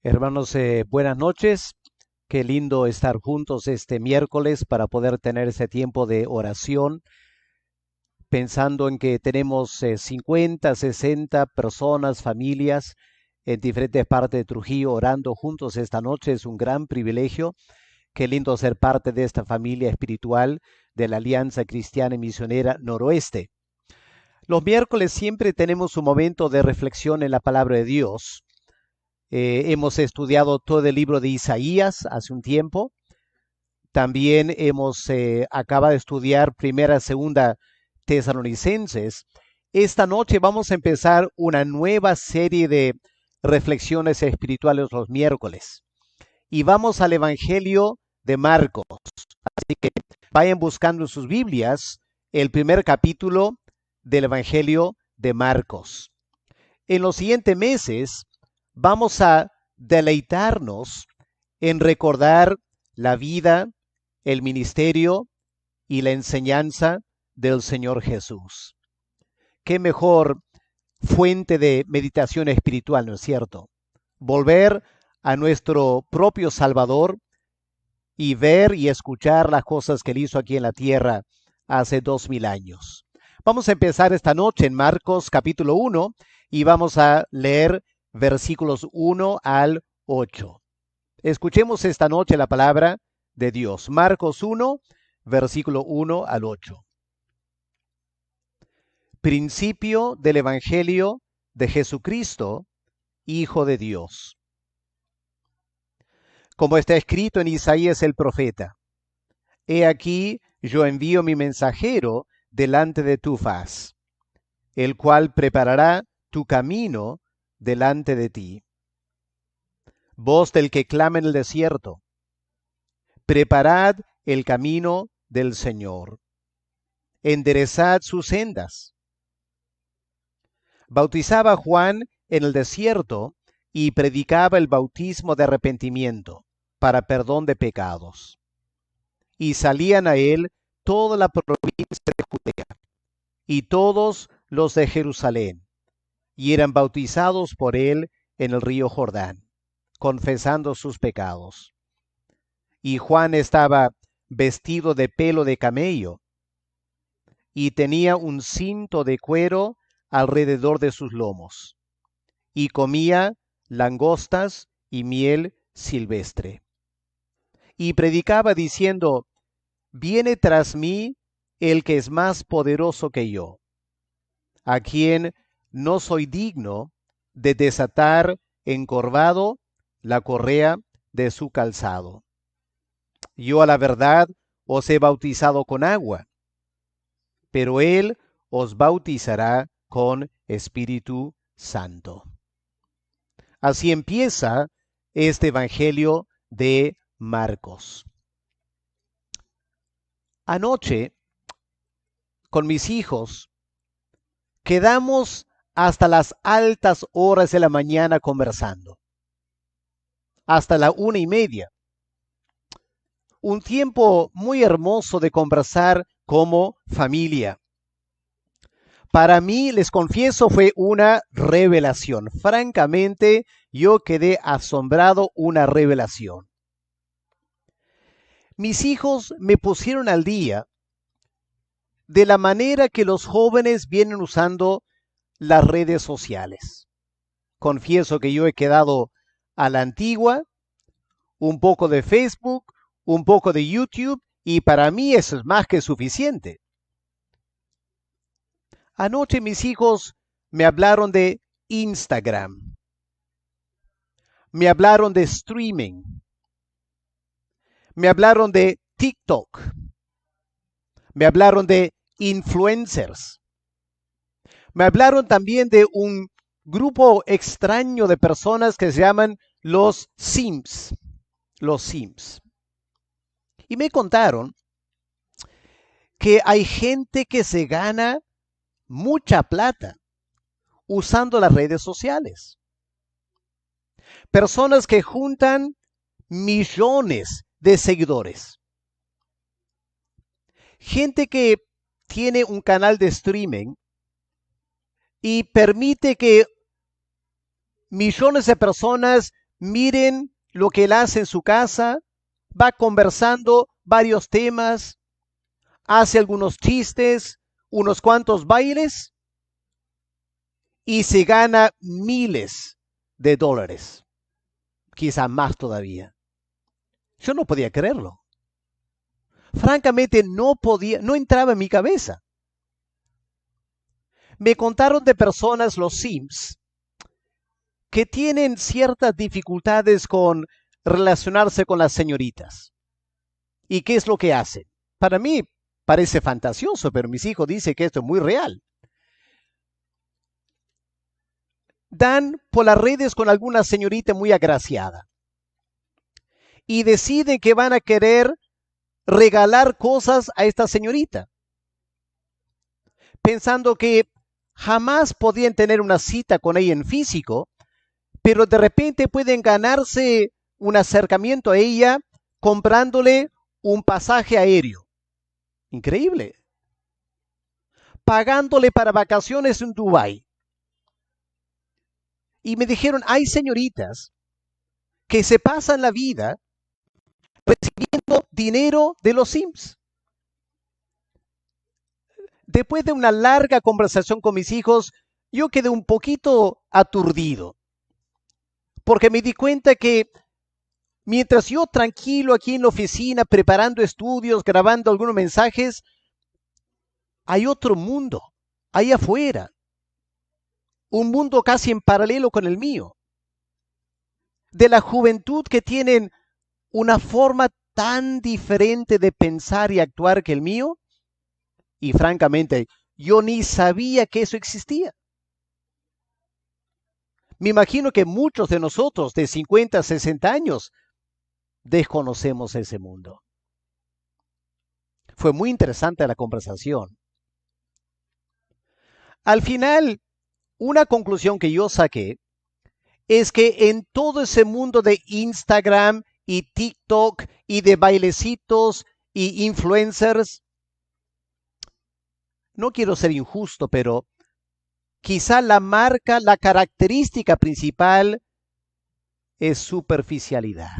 Hermanos, buenas noches. Qué lindo estar juntos este miércoles para poder tener ese tiempo de oración, pensando en que tenemos 50, 60 personas, familias en diferentes partes de Trujillo orando juntos esta noche. Es un gran privilegio. Qué lindo ser parte de esta familia espiritual de la Alianza Cristiana y Misionera Noroeste. Los miércoles siempre tenemos un momento de reflexión en la palabra de Dios. Hemos estudiado todo el libro de Isaías hace un tiempo. También acaba de estudiar primera, segunda Tesalonicenses. Esta noche vamos a empezar una nueva serie de reflexiones espirituales los miércoles. Y vamos al Evangelio de Marcos. Así que vayan buscando en sus Biblias el primer capítulo del Evangelio de Marcos. En los siguientes meses vamos a deleitarnos en recordar la vida, el ministerio y la enseñanza del Señor Jesús. Qué mejor fuente de meditación espiritual, ¿no es cierto? Volver a nuestro propio Salvador y ver y escuchar las cosas que Él hizo aquí en la tierra hace 2000 años. Vamos a empezar esta noche en Marcos capítulo 1 y vamos a leer versículos 1 al 8. Escuchemos esta noche la palabra de Dios. Marcos 1, versículo 1 al 8. Principio del Evangelio de Jesucristo, Hijo de Dios. Como está escrito en Isaías el profeta: He aquí, yo envío mi mensajero delante de tu faz, el cual preparará tu camino delante de ti. Voz del que clama en el desierto: preparad el camino del Señor, enderezad sus sendas. Bautizaba Juan en el desierto y predicaba el bautismo de arrepentimiento para perdón de pecados. Y salían a él toda la provincia de Judea y todos los de Jerusalén, y eran bautizados por él en el río Jordán, confesando sus pecados. Y Juan estaba vestido de pelo de camello y tenía un cinto de cuero alrededor de sus lomos, y comía langostas y miel silvestre. Y predicaba diciendo: Viene tras mí el que es más poderoso que yo, a quien no soy digno de desatar encorvado la correa de su calzado. Yo a la verdad os he bautizado con agua, pero él os bautizará con Espíritu Santo. Así empieza este Evangelio de Marcos. Anoche, con mis hijos, quedamos hasta las altas horas de la mañana conversando, hasta la 1:30. Un tiempo muy hermoso de conversar como familia. Para mí, les confieso, fue una revelación. Francamente, yo quedé asombrado, una revelación. Mis hijos me pusieron al día de la manera que los jóvenes vienen usando las redes sociales. Confieso que yo he quedado a la antigua, un poco de Facebook, un poco de YouTube, y para mí eso es más que suficiente. Anoche mis hijos me hablaron de Instagram, me hablaron de streaming, me hablaron de TikTok, me hablaron de influencers, me hablaron también de un grupo extraño de personas que se llaman los Sims, los Sims. Y me contaron que hay gente que se gana mucha plata usando las redes sociales. Personas que juntan millones de seguidores. Gente que tiene un canal de streaming y permite que millones de personas Miren lo que él hace en su casa, va conversando varios temas, hace algunos chistes, unos cuantos bailes y se gana miles de dólares, quizá más todavía. Yo no podía creerlo. Francamente no entraba en mi cabeza. Me contaron de personas, los Sims, que tienen ciertas dificultades con relacionarse con las señoritas. ¿Y qué es lo que hacen? Para mí parece fantasioso, pero mis hijos dicen que esto es muy real. Dan por las redes con alguna señorita muy agraciada y deciden que van a querer regalar cosas a esta señorita, pensando que jamás podían tener una cita con ella en físico, pero de repente pueden ganarse un acercamiento a ella comprándole un pasaje aéreo. Increíble. Pagándole para vacaciones en Dubái. Y me dijeron, hay señoritas que se pasan la vida recibiendo dinero de los Sims. Después de una larga conversación con mis hijos, yo quedé un poquito aturdido, porque me di cuenta que mientras yo tranquilo aquí en la oficina, preparando estudios, grabando algunos mensajes, hay otro mundo, ahí afuera, un mundo casi en paralelo con el mío, de la juventud que tienen una forma tan diferente de pensar y actuar que el mío, y francamente, yo ni sabía que eso existía. Me imagino que muchos de nosotros de 50, 60 años desconocemos ese mundo. Fue muy interesante la conversación. Al final, una conclusión que yo saqué es que en todo ese mundo de Instagram y TikTok y de bailecitos y influencers, no quiero ser injusto, pero quizá la marca, la característica principal es superficialidad.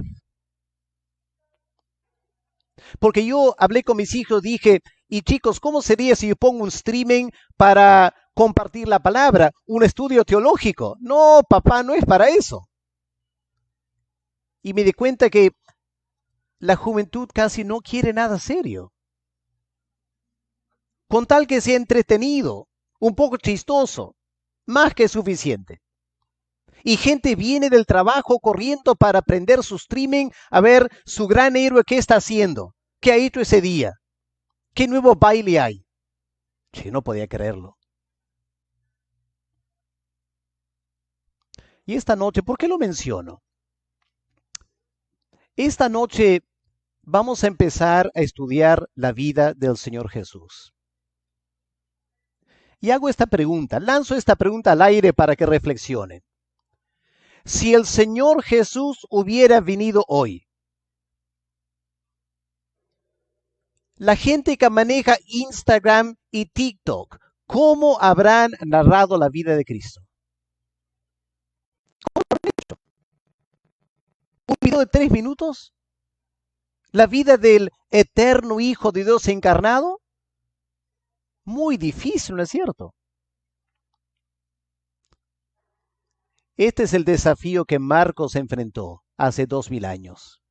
Porque yo hablé con mis hijos, dije, y chicos, ¿cómo sería si yo pongo un streaming para compartir la palabra, un estudio teológico? No, papá, no es para eso. Y me di cuenta que la juventud casi no quiere nada serio. Con tal que sea entretenido, un poco chistoso, más que suficiente. Y gente viene del trabajo corriendo para aprender su streaming, a ver su gran héroe qué está haciendo, qué ha hecho ese día, qué nuevo baile hay. Sí, no podía creerlo. Y esta noche, ¿por qué lo menciono? Esta noche vamos a empezar a estudiar la vida del Señor Jesús. Y hago esta pregunta, lanzo esta pregunta al aire para que reflexionen. Si el Señor Jesús hubiera venido hoy, la gente que maneja Instagram y TikTok, ¿cómo habrán narrado la vida de Cristo? ¿Un video de 3 minutos? ¿La vida del eterno Hijo de Dios encarnado? Muy difícil, ¿no es cierto? Este es el desafío que Marcos enfrentó hace 2000 años.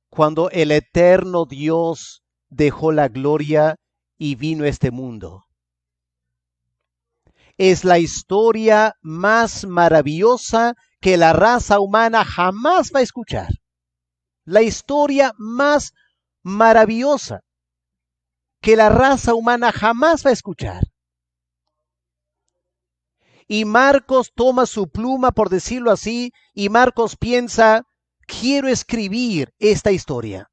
Cuando el eterno Dios dejó la gloria y vino a este mundo. Es la historia más maravillosa que la raza humana jamás va a escuchar. La historia más maravillosa que la raza humana jamás va a escuchar. Y Marcos toma su pluma, por decirlo así, y Marcos piensa, quiero escribir esta historia.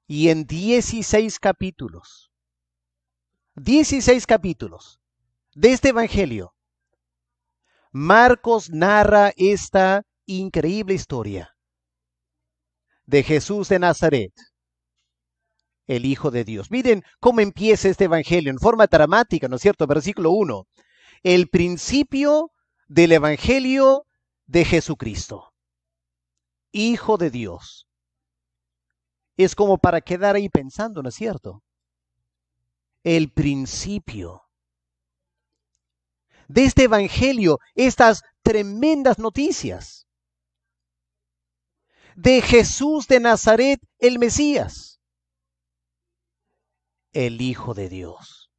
Y en 16 capítulos de este evangelio, Marcos narra esta increíble historia de Jesús de Nazaret, el Hijo de Dios. Miren cómo empieza este evangelio en forma dramática, ¿no es cierto? Versículo 1. el principio del Evangelio de Jesucristo, Hijo de Dios. Es como para quedar ahí pensando, ¿no es cierto? El principio de este Evangelio, estas tremendas noticias de Jesús de Nazaret, el Mesías, el Hijo de Dios.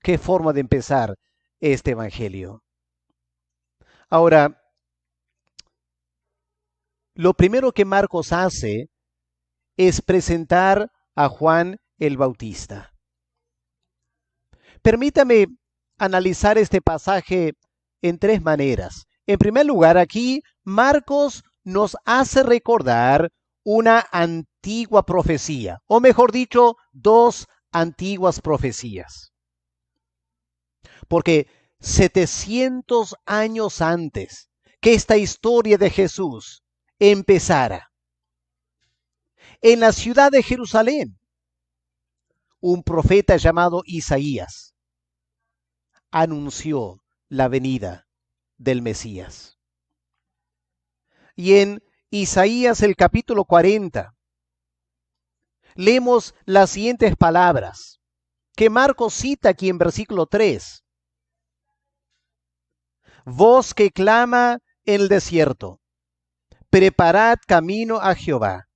Qué forma de empezar este Evangelio. Ahora, lo primero que Marcos hace es presentar a Juan el Bautista. Permítame analizar este pasaje en tres maneras. En primer lugar, aquí Marcos nos hace recordar una antigua profecía, o mejor dicho, dos antiguas profecías. Porque 700 años antes que esta historia de Jesús empezara, en la ciudad de Jerusalén, un profeta llamado Isaías anunció la venida del Mesías. Y en Isaías el capítulo 40 leemos las siguientes palabras que Marcos cita aquí en versículo 3. Voz que clama en el desierto, preparad camino a Jehová,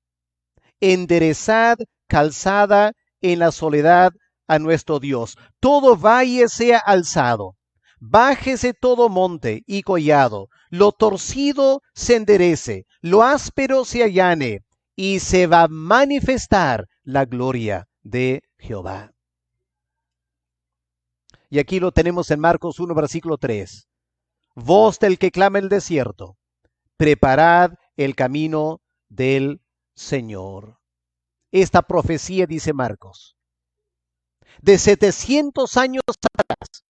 enderezad calzada en la soledad a nuestro Dios. Todo valle sea alzado, bájese todo monte y collado, lo torcido se enderece, lo áspero se allane, y se va a manifestar la gloria de Jehová. Y aquí lo tenemos en Marcos 1, versículo 3. Voz del que clama en el desierto, preparad el camino del Señor. Esta profecía, dice Marcos, de 700 años atrás,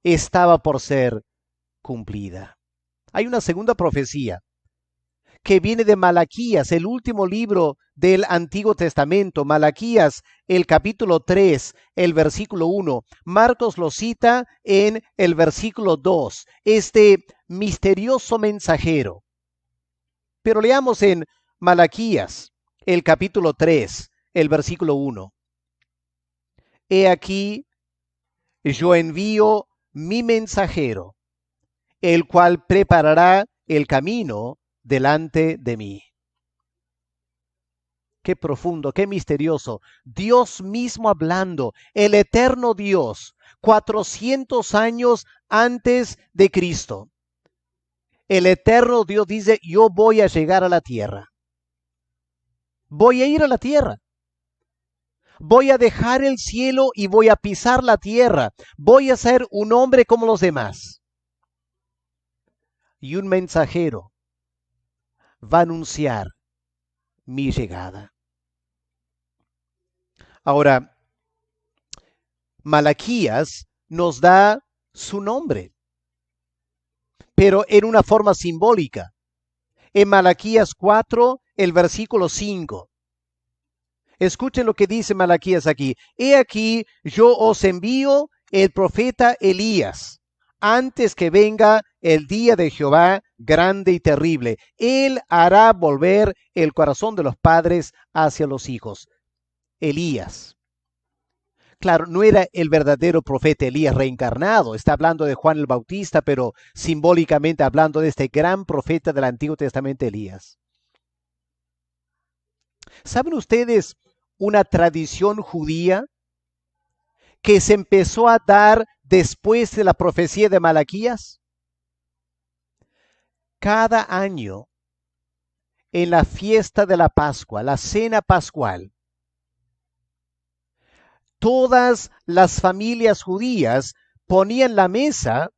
estaba por ser cumplida. Hay una segunda profecía que viene de Malaquías, el último libro del Antiguo Testamento. Malaquías, el capítulo 3, el versículo 1. Marcos lo cita en el versículo 2, este misterioso mensajero. Pero leamos en Malaquías, el capítulo 3, el versículo 1. He aquí, yo envío mi mensajero, el cual preparará el camino delante de mí. Qué profundo, qué misterioso. Dios mismo hablando, el eterno Dios, 400 años antes de Cristo. El eterno Dios dice, yo voy a llegar a la tierra. Voy a ir a la tierra. Voy a dejar el cielo y voy a pisar la tierra. Voy a ser un hombre como los demás. Y un mensajero va a anunciar mi llegada. Ahora, Malaquías nos da su nombre, pero en una forma simbólica. En Malaquías 4, el versículo 5. Escuchen lo que dice Malaquías aquí. He aquí, yo os envío el profeta Elías, antes que venga el día de Jehová grande y terrible. Él hará volver el corazón de los padres hacia los hijos. Elías. Claro, no era el verdadero profeta Elías reencarnado. Está hablando de Juan el Bautista, pero simbólicamente hablando de este gran profeta del Antiguo Testamento, Elías. ¿Saben ustedes una tradición judía que se empezó a dar después de la profecía de Malaquías? Cada año, en la fiesta de la Pascua, la cena pascual, todas las familias judías ponían la mesa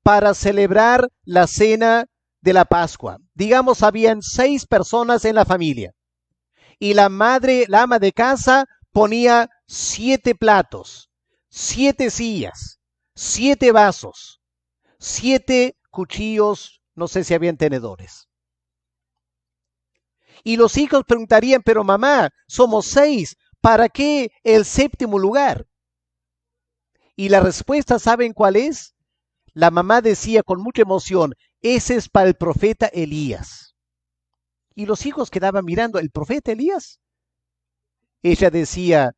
para celebrar la cena de la Pascua. Digamos, habían 6 personas en la familia. Y la madre, la ama de casa, ponía 7 platos, 7 sillas, 7 vasos, 7 cuchillos, no sé si habían tenedores. Y los hijos preguntarían, pero mamá, somos 6, ¿para qué el 7º lugar? Y la respuesta, ¿saben cuál es? La mamá decía con mucha emoción, ese es para el profeta Elías. Y los hijos quedaban mirando, ¿el profeta Elías? Ella decía,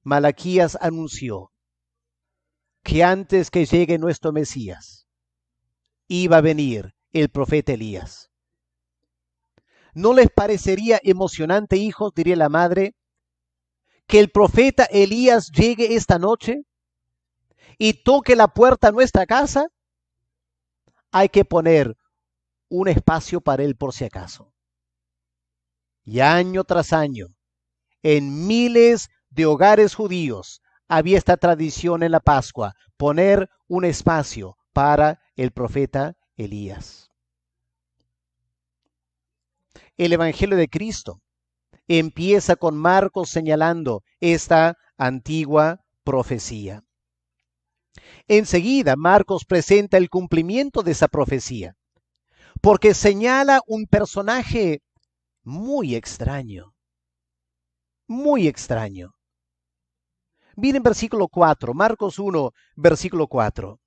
Malaquías anunció que antes que llegue nuestro Mesías, iba a venir el profeta Elías. ¿No les parecería emocionante, hijos, diría la madre, que el profeta Elías llegue esta noche y toque la puerta a nuestra casa? Hay que poner un espacio para él por si acaso. Y año tras año, en miles de hogares judíos, había esta tradición en la Pascua, poner un espacio para el profeta Elías. El Evangelio de Cristo empieza con Marcos señalando esta antigua profecía. Enseguida, Marcos presenta el cumplimiento de esa profecía, porque señala un personaje muy extraño, muy extraño. Miren versículo 4, Marcos 1, versículo 4.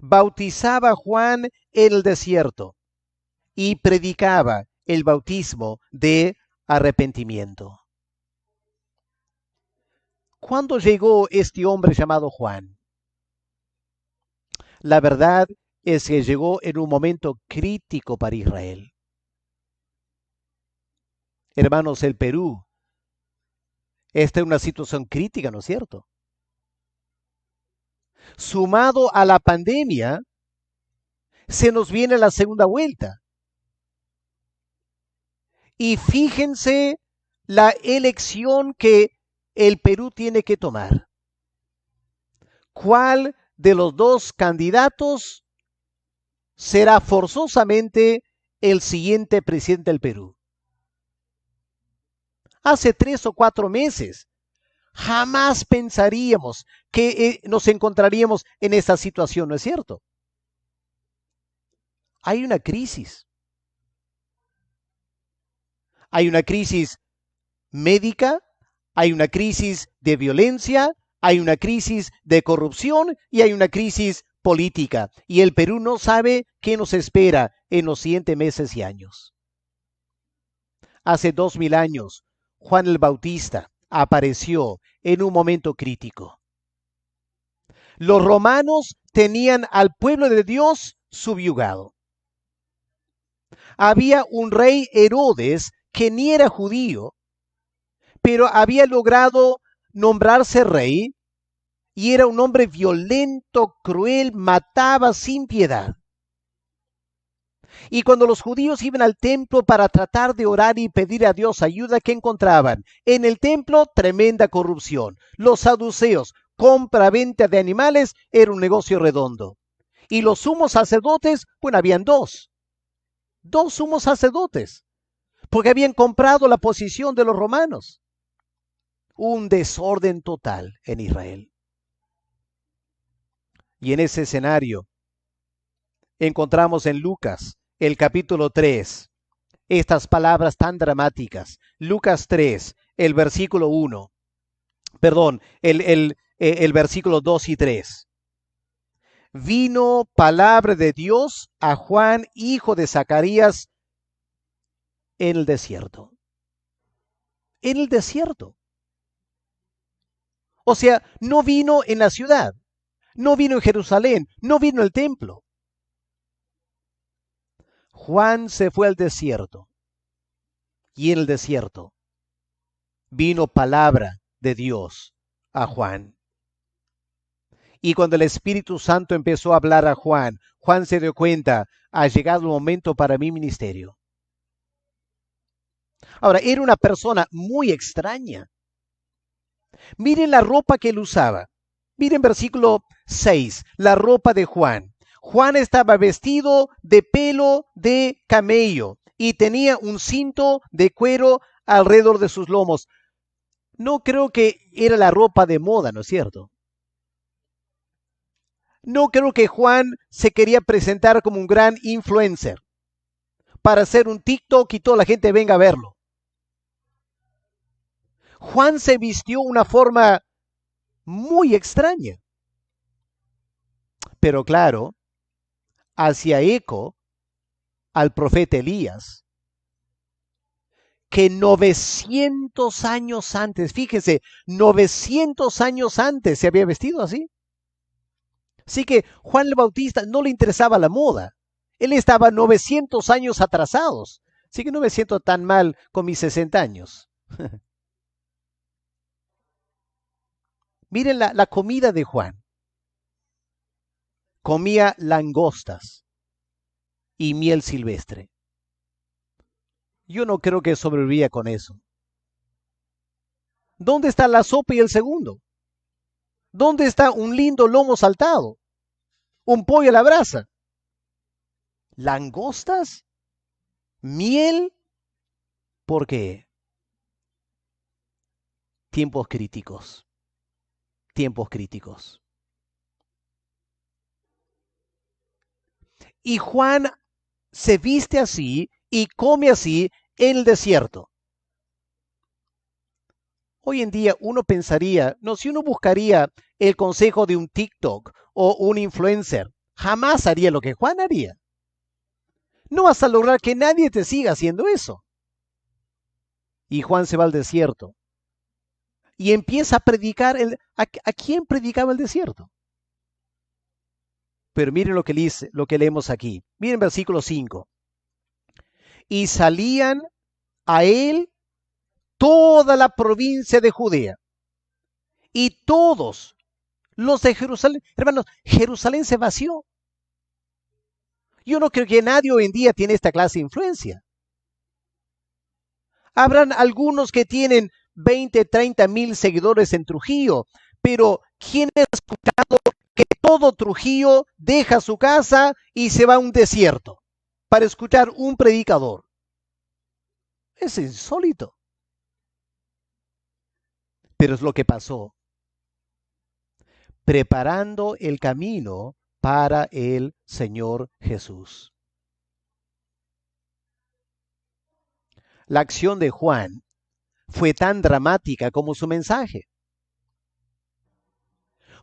Bautizaba Juan en el desierto y predicaba el bautismo de arrepentimiento. ¿Cuándo llegó este hombre llamado Juan? La verdad es que llegó en un momento crítico para Israel. Hermanos, el Perú, esta es una situación crítica, ¿no es cierto? Sumado a la pandemia, se nos viene la segunda vuelta. Y fíjense la elección que el Perú tiene que tomar. ¿Cuál de los dos candidatos será forzosamente el siguiente presidente del Perú? Hace 3 o 4 meses, jamás pensaríamos que nos encontraríamos en esta situación, ¿no es cierto? Hay una crisis. Hay una crisis médica, hay una crisis de violencia, hay una crisis de corrupción y hay una crisis política. Y el Perú no sabe qué nos espera en los siguientes meses y años. Hace 2000 años, Juan el Bautista apareció en un momento crítico. Los romanos tenían al pueblo de Dios subyugado. Había un rey Herodes que ni era judío, pero había logrado nombrarse rey y era un hombre violento, cruel, mataba sin piedad. Y cuando los judíos iban al templo para tratar de orar y pedir a Dios ayuda, ¿qué encontraban? En el templo, tremenda corrupción. Los saduceos, compra-venta de animales, era un negocio redondo. Y los sumos sacerdotes, bueno, habían dos sumos sacerdotes, porque habían comprado la posición de los romanos. Un desorden total en Israel. Y en ese escenario encontramos en Lucas, el capítulo 3, estas palabras tan dramáticas. Lucas 3, el versículo 1, perdón, el versículo 2 y 3. Vino palabra de Dios a Juan, hijo de Zacarías, en el desierto. En el desierto. O sea, no vino en la ciudad, no vino en Jerusalén, no vino en el templo. Juan se fue al desierto y en el desierto vino palabra de Dios a Juan. Y cuando el Espíritu Santo empezó a hablar a Juan, Juan se dio cuenta, ha llegado el momento para mi ministerio. Ahora, era una persona muy extraña. Miren la ropa que él usaba. Miren versículo 6, la ropa de Juan. Juan estaba vestido de pelo de camello y tenía un cinto de cuero alrededor de sus lomos. No creo que era la ropa de moda, ¿no es cierto? No creo que Juan se quería presentar como un gran influencer para hacer un TikTok y toda la gente venga a verlo. Juan se vistió una forma muy extraña. Pero claro, hacía eco al profeta Elías, que 900 años antes, fíjese, 900 años antes se había vestido así. Así que Juan el Bautista no le interesaba la moda. Él estaba 900 años atrasados. Así que no me siento tan mal con mis 60 años. Miren la comida de Juan. Comía langostas y miel silvestre. Yo no creo que sobrevivía con eso. ¿Dónde está la sopa y el segundo? ¿Dónde está un lindo lomo saltado? Un pollo a la brasa. ¿Langostas? ¿Miel? ¿Por qué? Tiempos críticos. Tiempos críticos. Y Juan se viste así y come así en el desierto. Hoy en día uno pensaría, no, si uno buscaría el consejo de un TikTok o un influencer, jamás haría lo que Juan haría. No vas a lograr que nadie te siga haciendo eso. Y Juan se va al desierto y empieza a predicar. ¿A quién predicaba el desierto? Pero miren lo que leemos aquí. Miren versículo 5. Y salían a él toda la provincia de Judea y todos los de Jerusalén. Hermanos, Jerusalén se vació. Yo no creo que nadie hoy en día tiene esta clase de influencia. Habrán algunos que tienen 20, 30 mil seguidores en Trujillo, pero ¿quién ha escuchado que todo Trujillo deja su casa y se va a un desierto para escuchar un predicador? Es insólito. Pero es lo que pasó, preparando el camino para el Señor Jesús. La acción de Juan fue tan dramática como su mensaje.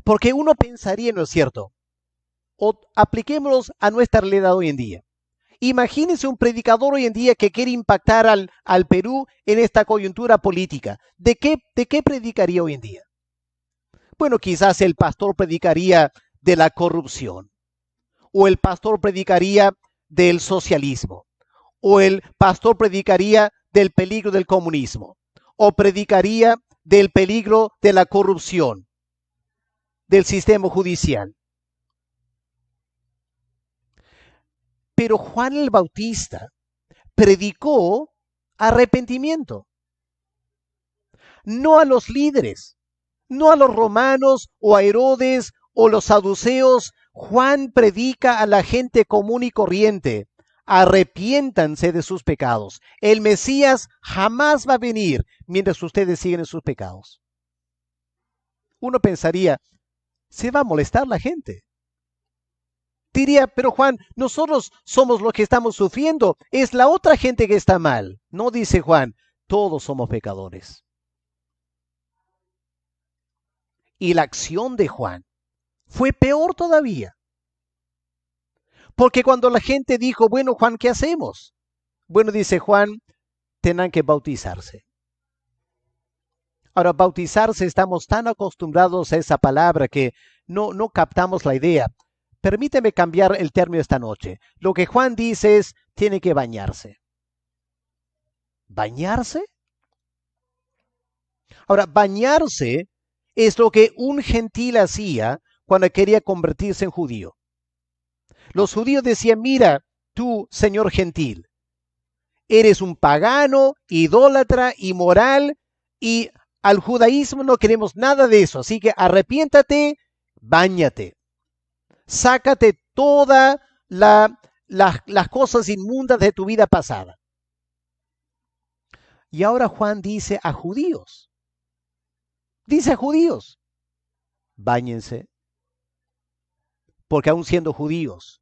Porque uno pensaría, ¿no es cierto? O apliquémoslos a nuestra realidad hoy en día. Imagínense un predicador hoy en día que quiere impactar al Perú en esta coyuntura política. ¿De qué predicaría hoy en día? Bueno, quizás el pastor predicaría de la corrupción, o el pastor predicaría del socialismo, o el pastor predicaría del peligro del comunismo, o predicaría del peligro de la corrupción, del sistema judicial. Pero Juan el Bautista predicó arrepentimiento, no a los líderes, no a los romanos o a Herodes o los saduceos. Juan predica a la gente común y corriente: arrepiéntanse de sus pecados. El Mesías jamás va a venir mientras ustedes siguen en sus pecados. Uno pensaría, se va a molestar la gente. Diría, pero Juan, nosotros somos los que estamos sufriendo, es la otra gente que está mal. No, dice Juan, todos somos pecadores. Y la acción de Juan fue peor todavía. Porque cuando la gente dijo, bueno, Juan, ¿qué hacemos? Bueno, dice Juan, tendrán que bautizarse. Ahora, bautizarse, estamos tan acostumbrados a esa palabra que no captamos la idea. Permíteme cambiar el término esta noche. Lo que Juan dice es, tiene que bañarse. ¿Bañarse? Ahora, bañarse es lo que un gentil hacía cuando quería convertirse en judío. Los judíos decían, mira, tú, señor gentil, eres un pagano, idólatra, inmoral, y al judaísmo no queremos nada de eso. Así que arrepiéntate, báñate. Sácate todas las cosas inmundas de tu vida pasada. Y ahora Juan dice a judíos, báñense, porque aun siendo judíos,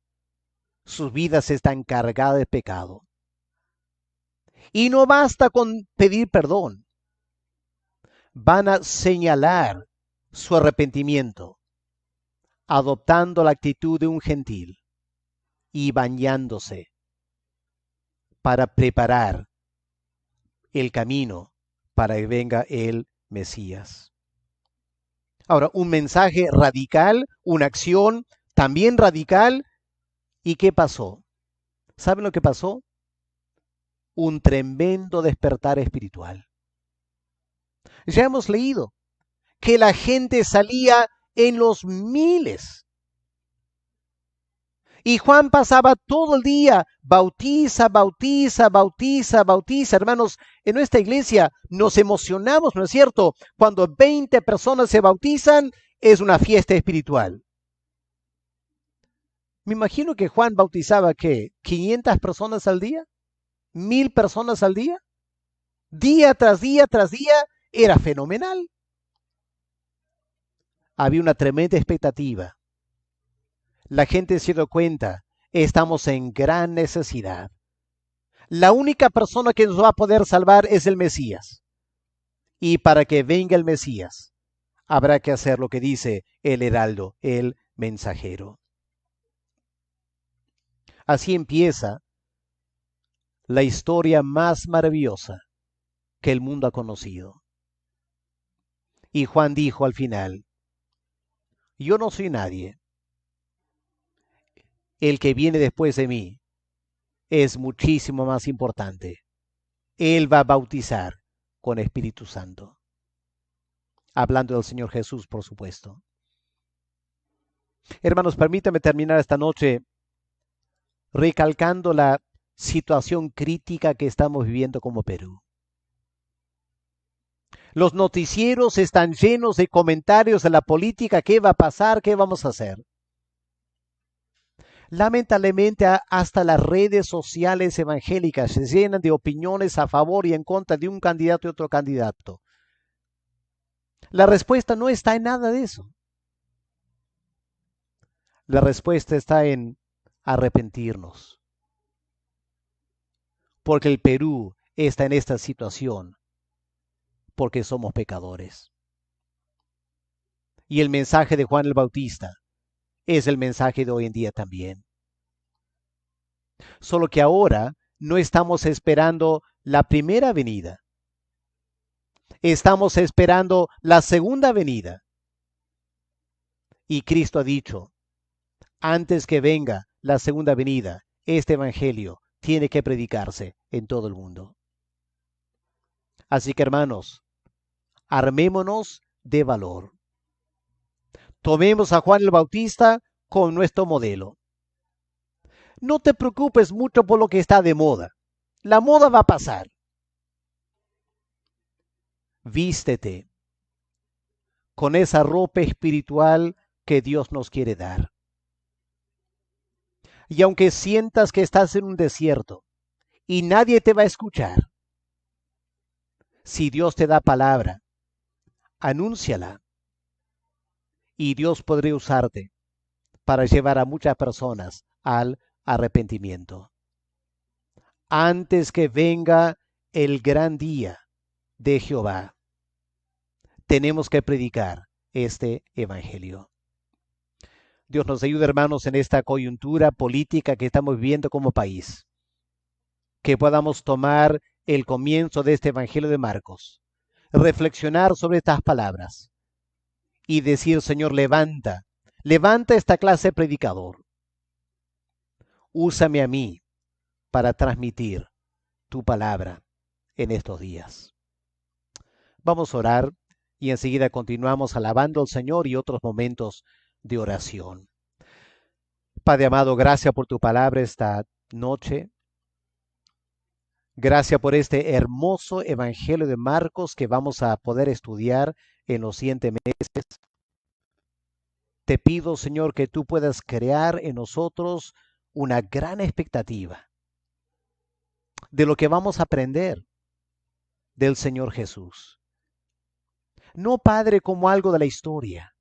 sus vidas están cargadas de pecado. Y no basta con pedir perdón, van a señalar su arrepentimiento, adoptando la actitud de un gentil y bañándose para preparar el camino para que venga el Mesías. Ahora, un mensaje radical, una acción también radical. ¿Y qué pasó? ¿Saben lo que pasó? Un tremendo despertar espiritual. Ya hemos leído que la gente salía en los miles. Y Juan pasaba todo el día, bautiza, bautiza, bautiza, bautiza. Hermanos, en nuestra iglesia nos emocionamos, ¿no es cierto? Cuando 20 personas se bautizan, es una fiesta espiritual. Me imagino que Juan bautizaba, ¿qué? ¿500 personas al día? ¿1000 personas al día? Día tras día tras día, era fenomenal. Había una tremenda expectativa. La gente se dio cuenta, estamos en gran necesidad. La única persona que nos va a poder salvar es el Mesías. Y para que venga el Mesías, habrá que hacer lo que dice el heraldo, el mensajero. Así empieza la historia más maravillosa que el mundo ha conocido. Y Juan dijo al final, yo no soy nadie. El que viene después de mí es muchísimo más importante. Él va a bautizar con Espíritu Santo. Hablando del Señor Jesús, por supuesto. Hermanos, permítanme terminar esta noche recalcando la situación crítica que estamos viviendo como Perú. Los noticieros están llenos de comentarios de la política, qué va a pasar, qué vamos a hacer. Lamentablemente, hasta las redes sociales evangélicas se llenan de opiniones a favor y en contra de un candidato y otro candidato. La respuesta no está en nada de eso. La respuesta está en arrepentirnos. Porque el Perú está en esta situación porque somos pecadores. Y el mensaje de Juan el Bautista es el mensaje de hoy en día también. Solo que ahora no estamos esperando la primera venida. Estamos esperando la segunda venida. Y Cristo ha dicho, antes que venga la segunda venida, este evangelio tiene que predicarse en todo el mundo. Así que hermanos, armémonos de valor. Tomemos a Juan el Bautista como nuestro modelo. No te preocupes mucho por lo que está de moda. La moda va a pasar. Vístete con esa ropa espiritual que Dios nos quiere dar. Y aunque sientas que estás en un desierto y nadie te va a escuchar, si Dios te da palabra, anúnciala. Y Dios podría usarte para llevar a muchas personas al arrepentimiento. Antes que venga el gran día de Jehová, tenemos que predicar este evangelio. Dios nos ayude, hermanos, en esta coyuntura política que estamos viviendo como país. Que podamos tomar el comienzo de este evangelio de Marcos, reflexionar sobre estas palabras y decir, Señor, levanta esta clase de predicador. Úsame a mí para transmitir tu palabra en estos días. Vamos a orar y enseguida continuamos alabando al Señor y otros momentos de oración. Padre amado, gracias por tu palabra esta noche. Gracias por este hermoso evangelio de Marcos que vamos a poder estudiar en los siguientes meses. Te pido, Señor, que tú puedas crear en nosotros una gran expectativa de lo que vamos a aprender del Señor Jesús. No, Padre, como algo de la historia,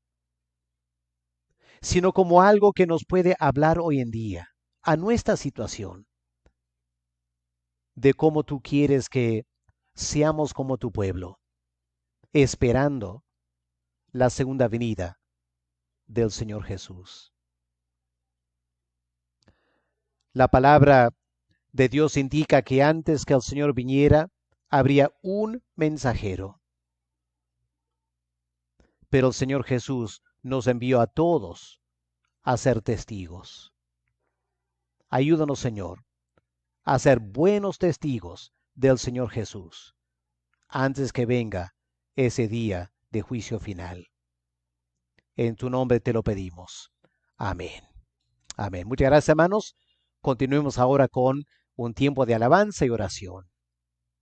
sino como algo que nos puede hablar hoy en día, a nuestra situación, de cómo tú quieres que seamos como tu pueblo, esperando la segunda venida del Señor Jesús. La palabra de Dios indica que antes que el Señor viniera, habría un mensajero. Pero el Señor Jesús nos envió a todos a ser testigos. Ayúdanos, Señor, a ser buenos testigos del Señor Jesús antes que venga ese día de juicio final. En tu nombre te lo pedimos. Amén. Amén. Muchas gracias, hermanos. Continuemos ahora con un tiempo de alabanza y oración.